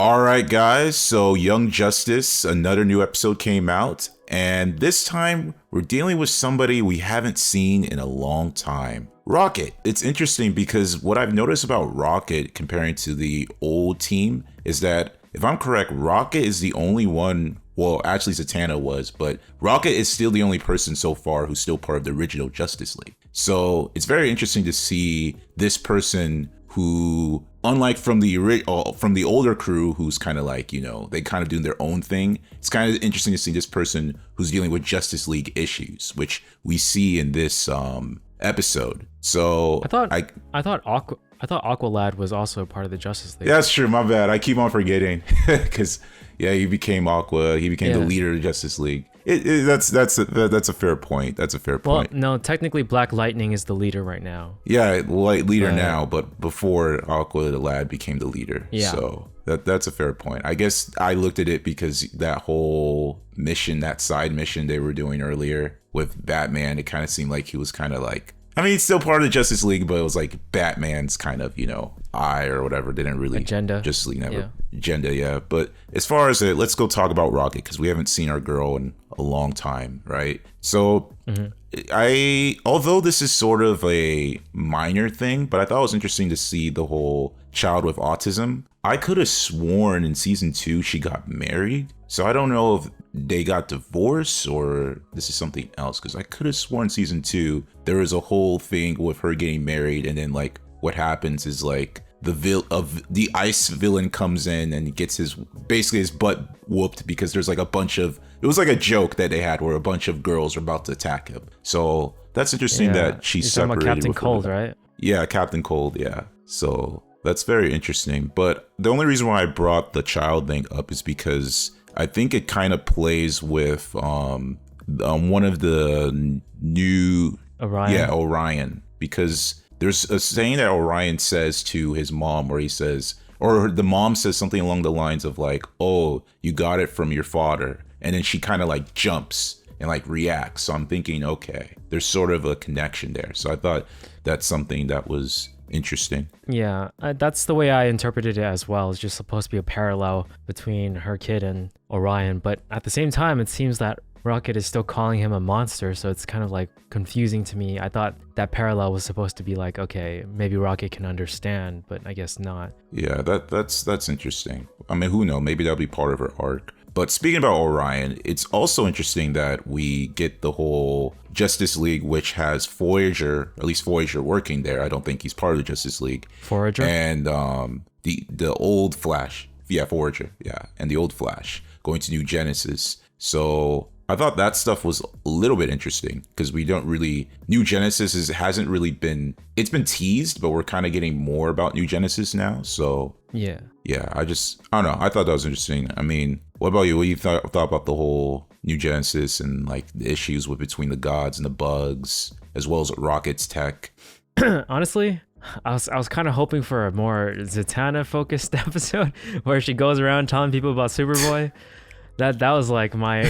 All right, guys. So, Young Justice, another new episode came out. And this time, we're dealing with somebody we haven't seen in a long time. Rocket. It's interesting because what I've noticed about Rocket comparing to the old team is that, if I'm correct, Rocket is the only one. Well, actually, Zatanna was, but Rocket is still the only person so far who's still part of the original Justice League. So it's very interesting to see this person who, unlike from the older crew, who's kind of like, they kind of doing their own thing. It's kind of interesting to see this person who's dealing with Justice League issues, which we see in this episode. So I thought Aqualad was also part of the Justice League. Yeah, that's true. My bad. I keep on forgetting because he became Aqua. He became the leader of the Justice League. That's a fair point. That's a fair point. Well, no, technically Black Lightning is the leader right now. Yeah, leader now, but before Aqua the Lad became the leader. Yeah. So that's a fair point. I guess I looked at it because that whole mission, that side mission they were doing earlier with Batman, it kind of seemed like he was kind of like, I mean, he's still part of the Justice League, but it was like Batman's kind of, eye or whatever. Didn't really agenda. Justice League never agenda, yeah. But as far as it, let's go talk about Rocket because we haven't seen our girl in a long time, right? So although this is sort of a minor thing, but I thought it was interesting to see the whole child with autism. I could have sworn in season 2 she got married. So I don't know if they got divorced or this is something else, because I could have sworn season 2 there was a whole thing with her getting married, and then like what happens is like the ice villain comes in and gets his butt whooped because there's like it was like a joke that they had where a bunch of girls are about to attack him. So that's interesting that she's separated. You're talking about Captain Cold, right? Yeah, Captain Cold, yeah. So that's very interesting. But the only reason why I brought the child thing up is because I think it kind of plays with one of the new Orion. Yeah, Orion, because there's a saying that Orion says to his mom where he says, or the mom says something along the lines of like, "Oh, you got it from your father," and then she kind of like jumps and like reacts. So I'm thinking, okay, there's sort of a connection there. So I thought that's something that was interesting. Yeah, that's the way I interpreted it as well. It's just supposed to be a parallel between her kid and Orion, but at the same time, it seems that Rocket is still calling him a monster, so it's kind of like confusing to me. I thought that parallel was supposed to be like, okay, maybe Rocket can understand, but I guess not. Yeah, that's interesting. I mean, who knows? Maybe that'll be part of her arc. But speaking about Orion, it's also interesting that we get the whole Justice League, which has Forager, at least Forager working there. I don't think he's part of the Justice League. Forager? And the old Flash. Yeah, Forager. Yeah. And the old Flash going to New Genesis. So I thought that stuff was a little bit interesting because we don't really, New Genesis hasn't really been, it's been teased, but we're kind of getting more about New Genesis now. So yeah, I don't know. I thought that was interesting. I mean, what about you? What you thought about the whole New Genesis and like the issues between the gods and the bugs, as well as Rocket's tech? Honestly, I was kind of hoping for a more Zatanna focused episode where she goes around telling people about Superboy. That was like my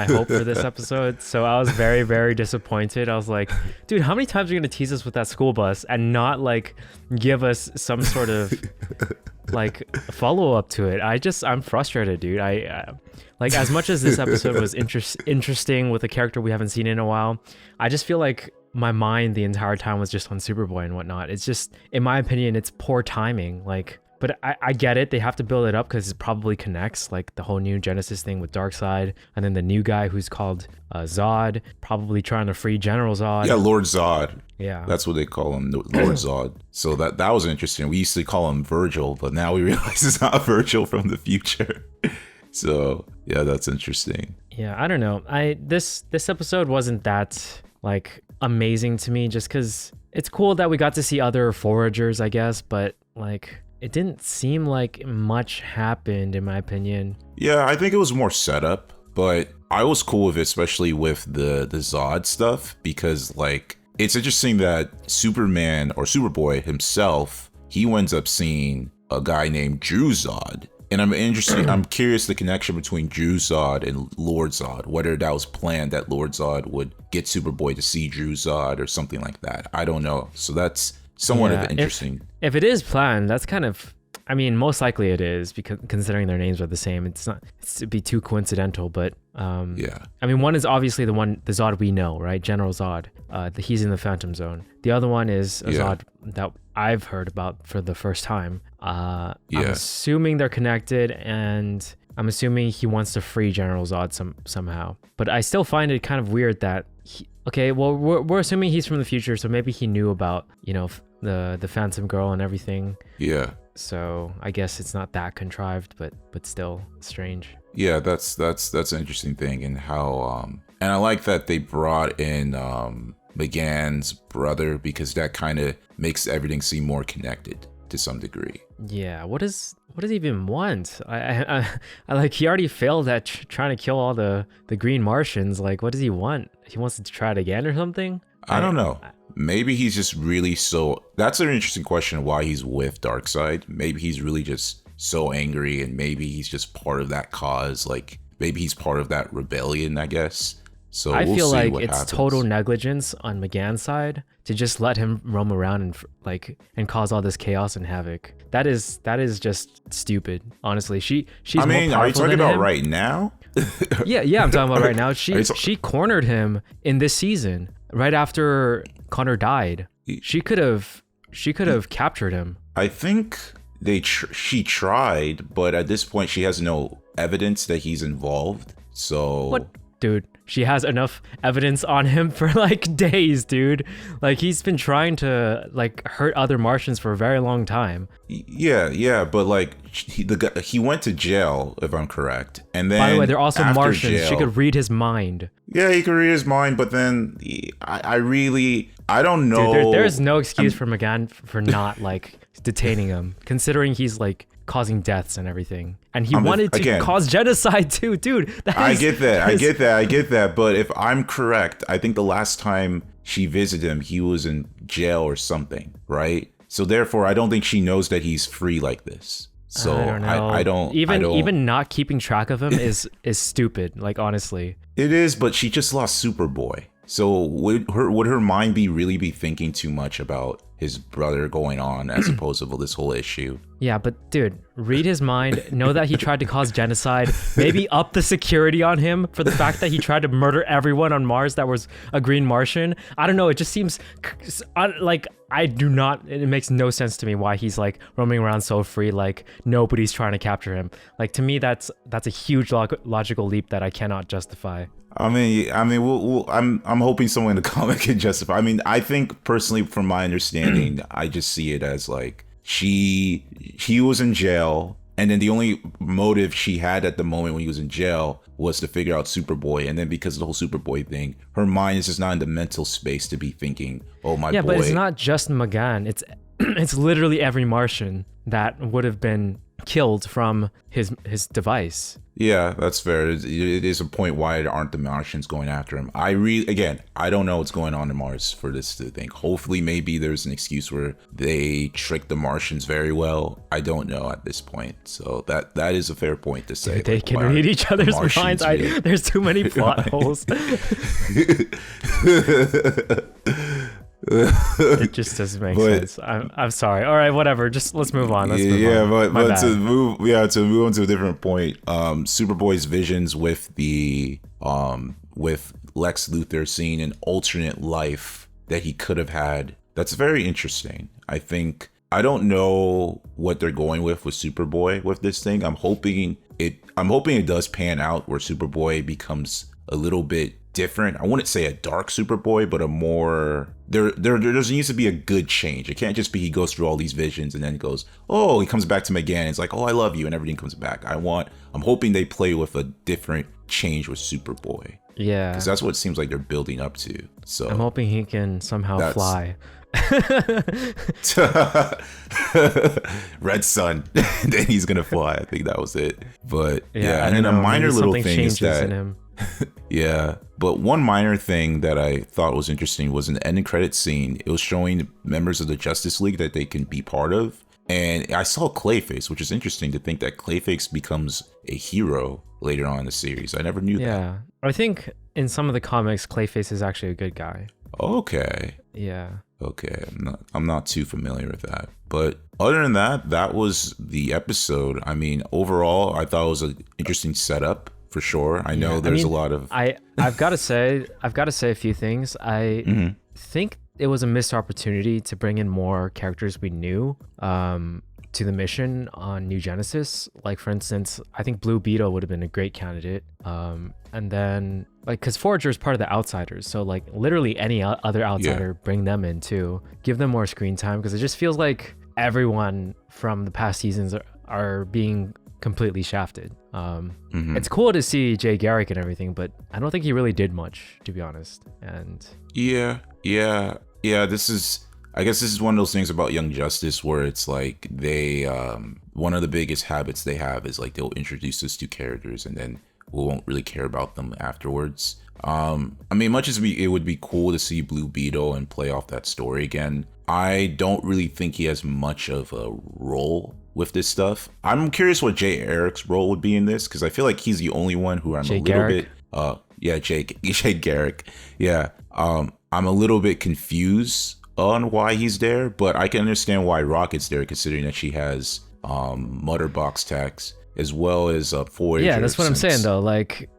hope for this episode. So I was very, very disappointed. I was like, dude, how many times are you gonna tease us with that school bus and not like give us some sort of like follow up to it? I'm frustrated, dude. I like, as much as this episode was interesting with a character we haven't seen in a while, I just feel like my mind the entire time was just on Superboy and whatnot. It's just, in my opinion, it's poor timing. Like, but I get it. They have to build it up because it probably connects, like the whole new Genesis thing with Darkseid, and then the new guy who's called Zod, probably trying to free General Zod. Yeah, Lord Zod. Yeah, that's what they call him, Lord Zod. So that was interesting. We used to call him Virgil, but now we realize it's not Virgil from the future. So yeah, that's interesting. Yeah, I don't know. This episode wasn't that like amazing to me, just because it's cool that we got to see other foragers, I guess, but like, it didn't seem like much happened, in my opinion. Yeah, I think it was more setup, but I was cool with it, especially with the Zod stuff, because like, it's interesting that Superman or Superboy himself, he winds up seeing a guy named Drew Zod. And I'm curious the connection between Drew Zod and Lord Zod, whether that was planned that Lord Zod would get Superboy to see Drew Zod or something like that. I don't know. So that's somewhat of interesting. If it is planned, that's kind of, I mean, most likely it is, because considering their names are the same, it'd be too coincidental. But Yeah. I mean, one is obviously the Zod we know, right? General Zod. He's in the Phantom Zone. The other one is a Zod that I've heard about for the first time. I'm assuming they're connected, and I'm assuming he wants to free General Zod somehow. But I still find it kind of weird that we're assuming he's from the future, so maybe he knew about, the Phantom Girl and everything. Yeah. So I guess it's not that contrived, but still strange. Yeah, that's an interesting thing, and how and I like that they brought in McGann's brother, because that kind of makes everything seem more connected to some degree. Yeah, what does he even want? I like, he already failed at trying to kill all the green Martians. Like, what does he want? He wants to try it again or something? I don't know. Maybe he's just really that's an interesting question, why he's with Darkseid. Maybe he's really just so angry, and maybe he's just part of that cause. Like, maybe he's part of that rebellion, I guess. So I feel like it's happens. Total negligence on McGann's side to just let him roam around and cause all this chaos and havoc. That is just stupid. Honestly, she's more powerful are you talking than about him. right now? Yeah, I'm talking about right now. She cornered him in this season right after Connor died. She could have captured him. I think she tried, but at this point she has no evidence that he's involved. So what, dude? She has enough evidence on him for like days, dude. Like, he's been trying to like hurt other Martians for a very long time. Yeah, but like he went to jail, if I'm correct. And then, by the way, they're also Martians. Jail, she could read his mind. Yeah, he could read his mind, but then I don't know. Dude, there's no excuse for McGann for not like detaining him, considering he's like causing deaths and everything, and he wanted to cause genocide too, dude. I get that. But if I'm correct, I think the last time she visited him, he was in jail or something, right? So therefore, I don't think she knows that he's free like this. So I don't even not keeping track of him is stupid. Like, honestly, it is. But she just lost Superboy. So would her mind really be thinking too much about his brother going on, as opposed to this whole issue? Yeah, but dude, read his mind, know that he tried to cause genocide, maybe up the security on him for the fact that he tried to murder everyone on Mars that was a green Martian. I don't know, it just seems like it makes no sense to me why he's like roaming around so free, like nobody's trying to capture him. Like, to me, that's a huge logical leap that I cannot justify. I'm hoping someone in the comic can justify. I mean, I think personally, from my understanding, I just see it as like he was in jail, and then the only motive she had at the moment when he was in jail was to figure out Superboy, and then because of the whole Superboy thing, her mind is just not in the mental space to be thinking, oh my boy. Yeah, but it's not just McGann. It's literally every Martian that would have been killed from his device. Yeah, that's fair. It is a point why aren't the Martians going after him. I don't know what's going on in Mars for this to think. Hopefully, maybe there's an excuse where they tricked the Martians very well. I don't know at this point. So that is a fair point to say. Dude, they can read each other's minds. There's too many plot holes. It just doesn't make sense. I'm sorry. All right, whatever. Just let's move on. But to move on to a different point. Superboy's visions with with Lex Luthor seeing an alternate life that he could have had. That's very interesting. I don't know what they're going with Superboy with this thing. I'm hoping it does pan out where Superboy becomes a little bit different. I wouldn't say a dark Superboy, but a more there needs to be a good change. It can't just be he goes through all these visions and then goes, oh, he comes back to McGann. It's like, oh, I love you, and everything comes back. I'm hoping they play with a different change with Superboy. Yeah, because that's what it seems like they're building up to. So I'm hoping he can somehow fly. Red Sun. Then he's gonna fly. I think that was it. But yeah, and then a minor little thing is that yeah, but one minor thing that I thought was interesting was in the ending credit scene, it was showing members of the Justice League that they can be part of. And I saw Clayface, which is interesting to think that Clayface becomes a hero later on in the series. I never knew that. Yeah, I think in some of the comics, Clayface is actually a good guy. Okay. Yeah. Okay, I'm not too familiar with that. But other than that, that was the episode. I mean, overall, I thought it was an interesting setup for sure. I know there's a lot of I've got to say a few things. I think it was a missed opportunity to bring in more characters we knew to the mission on New Genesis. Like, for instance, I think Blue Beetle would have been a great candidate. And then, like, because Forager is part of the Outsiders, so like literally any other outsider, bring them in too. Give them more screen time, because it just feels like everyone from the past seasons are being completely shafted. It's cool to see Jay Garrick and everything, but I don't think he really did much, to be honest. And I guess this is one of those things about Young Justice where it's like they one of the biggest habits they have is like they'll introduce us to characters and then we won't really care about them afterwards. I mean, much as it would be cool to see Blue Beetle and play off that story again, I don't really think he has much of a role with this stuff. I'm curious what Jay Eric's role would be in this, because I feel like he's the only one who I'm Jay a little Garrick? Jay Garrick. Yeah. I'm a little bit confused on why he's there, but I can understand why Rocket's there, considering that she has Mutterbox tax as well as Voyager. Yeah, that's what I'm saying though. Like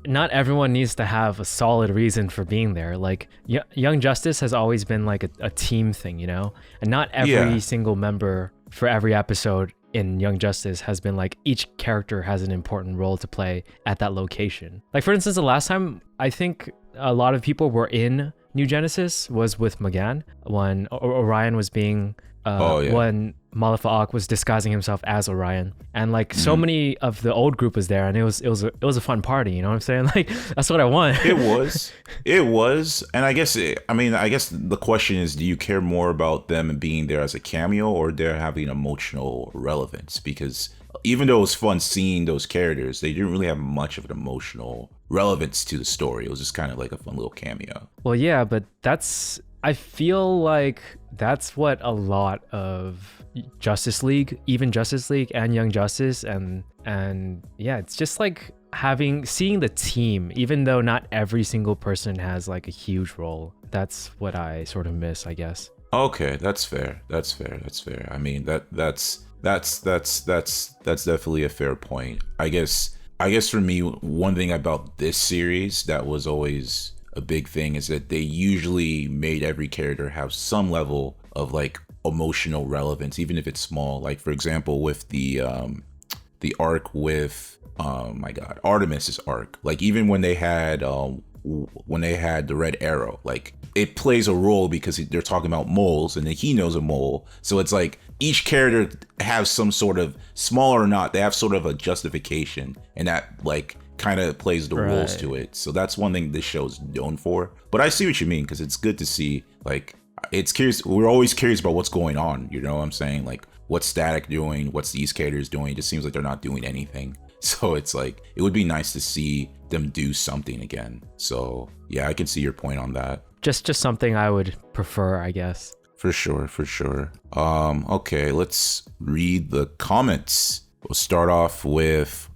not everyone needs to have a solid reason for being there. Like Young Justice has always been like a team thing, you know, and not every single member for every episode in Young Justice has been like each character has an important role to play at that location. Like, for instance, the last time I think a lot of people were in New Genesis was with McGann when Orion was being when Malifaux was disguising himself as Orion, and like so many of the old group was there, and it was a fun party, you know what I'm saying? Like, that's what I want. It was, and I guess the question is, do you care more about them being there as a cameo or they're having emotional relevance? Because even though it was fun seeing those characters, they didn't really have much of an emotional relevance to the story. It was just kind of like a fun little cameo. Well, yeah, but I feel like that's what a lot of Justice League, even Justice League and Young Justice, and yeah, it's just like seeing the team, even though not every single person has like a huge role. That's what I sort of miss, I guess. Okay, that's fair. I mean, that's definitely a fair point. I guess for me, one thing about this series that was always a big thing is that they usually made every character have some level of like emotional relevance, even if it's small. Like, for example, with the arc with Artemis's arc, like even when they had the Red Arrow, like it plays a role because they're talking about moles and then he knows a mole, so it's like each character has some sort of, small or not, they have sort of a justification, and that like kind of plays the roles to it. So that's one thing this show is known for. But I see what you mean, because it's good to see, like, it's curious. We're always curious about what's going on, you know what I'm saying? Like, what's Static doing? What's these characters doing? It just seems like they're not doing anything. So it's like, it would be nice to see them do something again. So yeah, I can see your point on that. Just something I would prefer, I guess. For sure. Okay, let's read the comments. We'll start off with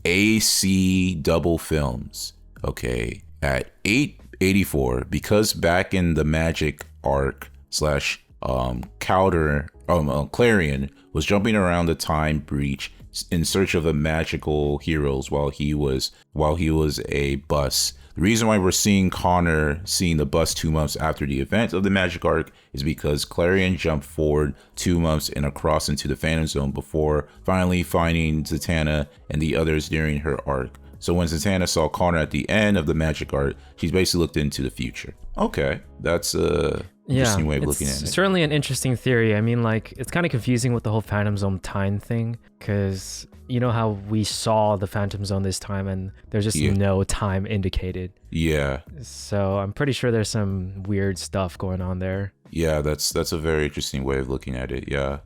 AC Double Films. Okay, at 884, because back in the Magic arc slash Clarion was jumping around the time breach in search of the magical heroes while he was a bus. The reason why we're seeing Connor seeing the bus 2 months after the event of the Magic arc is because Clarion jumped forward 2 months and across into the Phantom Zone before finally finding Zatanna and the others during her arc. So when Zatanna saw Connor at the end of the Magic arc, she's basically looked into the future. Okay, that's a interesting way of looking at it. Certainly an interesting theory. I mean, like, it's kind of confusing with the whole Phantom Zone time thing, because you know how we saw the Phantom Zone this time and there's just no time indicated. Yeah. So I'm pretty sure there's some weird stuff going on there. Yeah, that's a very interesting way of looking at it. Yeah.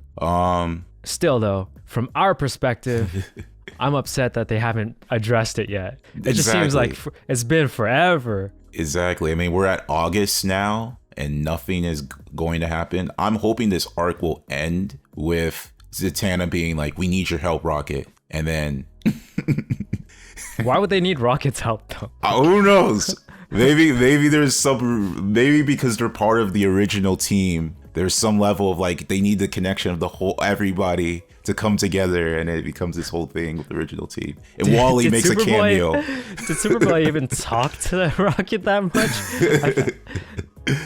Still though, from our perspective, I'm upset that they haven't addressed it yet. It just seems like it's been forever. Exactly. I mean, we're at August now and nothing is going to happen. I'm hoping this arc will end with Zatanna being like, we need your help, Rocket. And then why would they need Rocket's help though? Who knows? maybe there's some, maybe because they're part of the original team, there's some level of like they need the connection of the whole everybody to come together, and it becomes this whole thing with the original team. And Wally makes a cameo. Did Superboy even talk to the Rocket that much?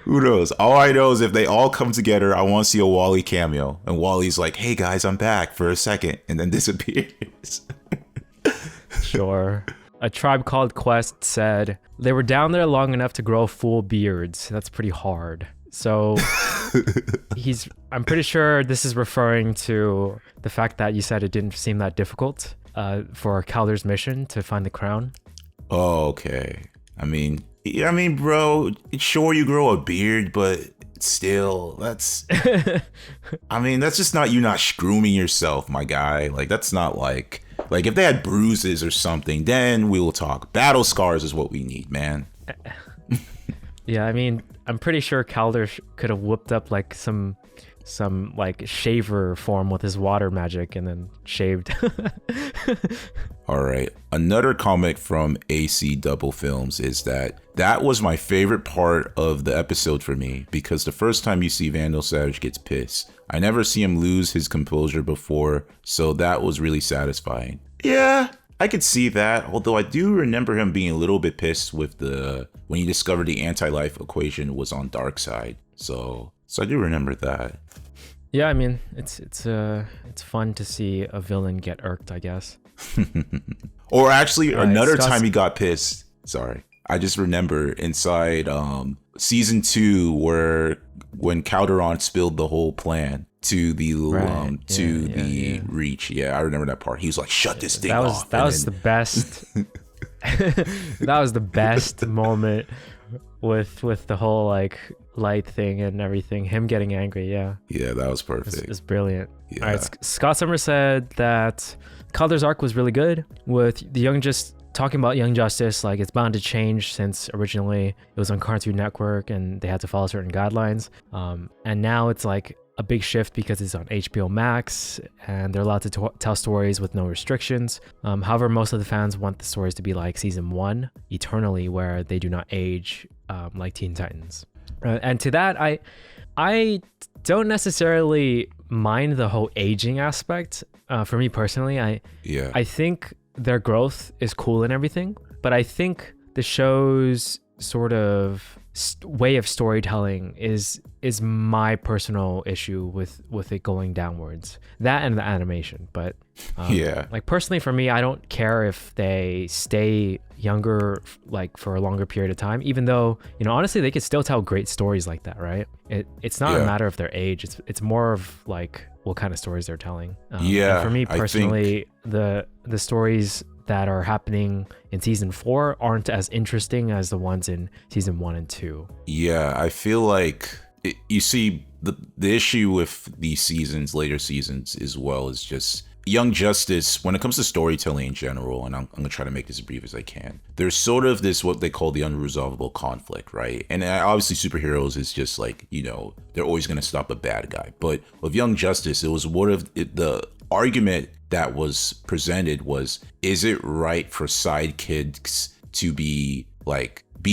Who knows? All I know is if they all come together, I want to see a Wally cameo. And Wally's like, "Hey guys, I'm back for a second," and then disappears. Sure. A Tribe Called Quest said they were down there long enough to grow full beards. That's pretty hard. So I'm pretty sure this is referring to the fact that you said it didn't seem that difficult for Calder's mission to find the crown. Oh, okay. I mean, bro, sure you grow a beard, but still, that's that's just not you not grooming yourself, my guy. Like, that's not like if they had bruises or something, then we will talk. Battle scars is what we need, man. Yeah, I mean, I'm pretty sure Calder could have whipped up like some like shaver form with his water magic and then shaved. All right. Another comment from AC Double Films is that was my favorite part of the episode for me, because the first time you see Vandal Savage gets pissed, I never see him lose his composure before, so that was really satisfying. Yeah, I could see that, although I do remember him being a little bit pissed with when he discovered the anti-life equation was on Darkseid. So I do remember that. Yeah, I mean, it's fun to see a villain get irked, I guess. Or actually, another time he got pissed. Sorry, I just remember inside season 2 when Calderon spilled the whole plan to the Reach. Yeah, I remember that part. He was like, "Shut this thing off." That was the best. That was the best moment with the whole like light thing and everything. Him getting angry. Yeah, that was perfect. It's brilliant. Yeah. All right, Scott Summer said that Calder's arc was really good, with talking about Young Justice. Like, it's bound to change since originally it was on Cartoon Network and they had to follow certain guidelines. And now it's like a big shift because it's on HBO Max and they're allowed to tell stories with no restrictions. However, most of the fans want the stories to be like season 1 eternally, where they do not age like Teen Titans. And to that, I don't necessarily mind the whole aging aspect. For me personally, I think their growth is cool and everything, but I think the show's sort of way of storytelling is my personal issue with it going downwards. That and the animation, but like personally for me, I don't care if they stay younger like for a longer period of time, even though, honestly, they could still tell great stories like that, right? It's not a matter of their age, it's more of like what kind of stories they're telling. And for me personally, the stories that are happening in season 4 aren't as interesting as the ones in season 1 and 2. Yeah, I feel like you see the issue with these later seasons as well, is just Young Justice, when it comes to storytelling in general, and I'm going to try to make this as brief as I can, there's sort of this, what they call the unresolvable conflict, right? And obviously superheroes is just like, they're always going to stop a bad guy. But with Young Justice, it was the argument that was presented was, is it right for sidekicks to be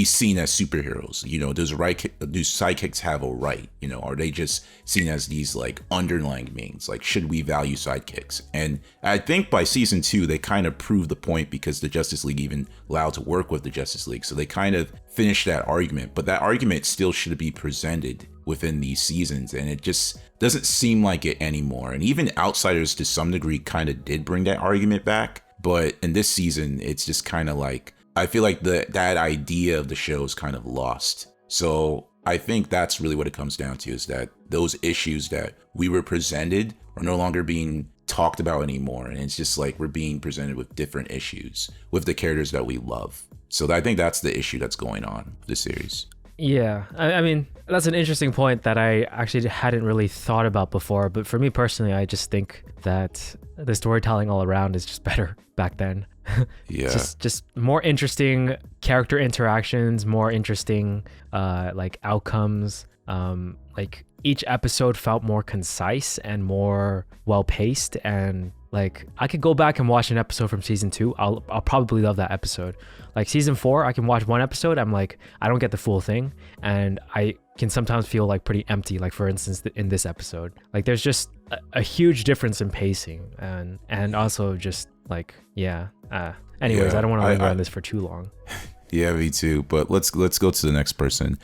seen as superheroes? Do sidekicks have a right? Are they just seen as these like underlying beings? Like, should we value sidekicks? And I think by season 2, they kind of proved the point, because the Justice League even allowed to work with the Justice League. So they kind of finished that argument, but that argument still should be presented within these seasons, and it just doesn't seem like it anymore. And even Outsiders to some degree kind of did bring that argument back, but in this season, it's just kind of like, I feel like that idea of the show is kind of lost. So I think that's really what it comes down to, is that those issues that we were presented are no longer being talked about anymore. And it's just like we're being presented with different issues with the characters that we love. So I think that's the issue that's going on with the series. Yeah, I mean, that's an interesting point that I actually hadn't really thought about before. But for me personally, I just think that the storytelling all around is just better back then. Yeah. just more interesting character interactions, more interesting like outcomes. Like each episode felt more concise and more well paced, and like I could go back and watch an episode from season 2. I'll probably love that episode. Like season 4, I can watch one episode. I'm like, I don't get the full thing, and I can sometimes feel like pretty empty. Like for instance, in this episode, like there's just a huge difference in pacing, and also just like anyways, I don't want to linger on this for too long. Yeah, me too. But let's go to the next person.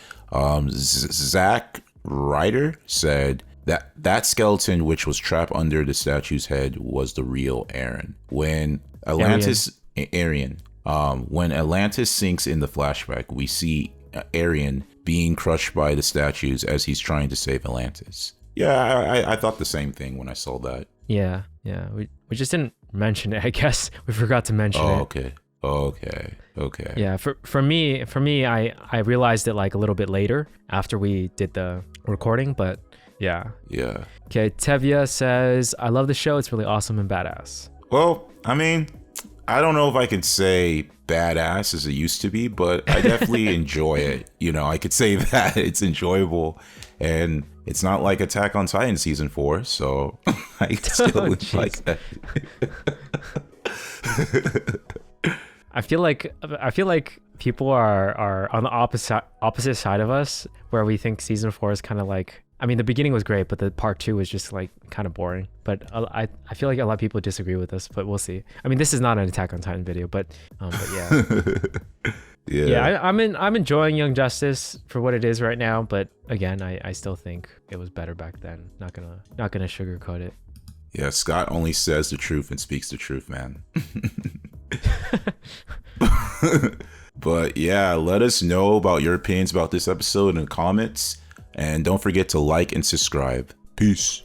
Zach Ryder said that skeleton which was trapped under the statue's head was the real Aaron. When Arian. When Atlantis sinks in the flashback, we see Arian being crushed by the statues as he's trying to save Atlantis. Yeah, I thought the same thing when I saw that. Yeah. We just didn't mention it. I guess we forgot to mention it. Okay. Yeah, for me, I realized it like a little bit later after we did the recording, but yeah. Okay, Tevya says, I love the show. It's really awesome and badass. Well, I mean, I don't know if I can say badass as it used to be, but I definitely enjoy it. You know, I could say that it's enjoyable, and it's not like Attack on Titan season 4, so I still like that. I feel like people are on the opposite side of us, where we think season 4 is kind of like, I mean, the beginning was great, but the part 2 was just like kind of boring. But I feel like a lot of people disagree with us, but we'll see. I mean, this is not an Attack on Titan video, but yeah. Yeah, I'm enjoying Young Justice for what it is right now, but again, I still think it was better back then. Not gonna sugarcoat it. Yeah, Scott only says the truth and speaks the truth, man. But yeah, let us know about your opinions about this episode in the comments, and don't forget to like and subscribe. Peace.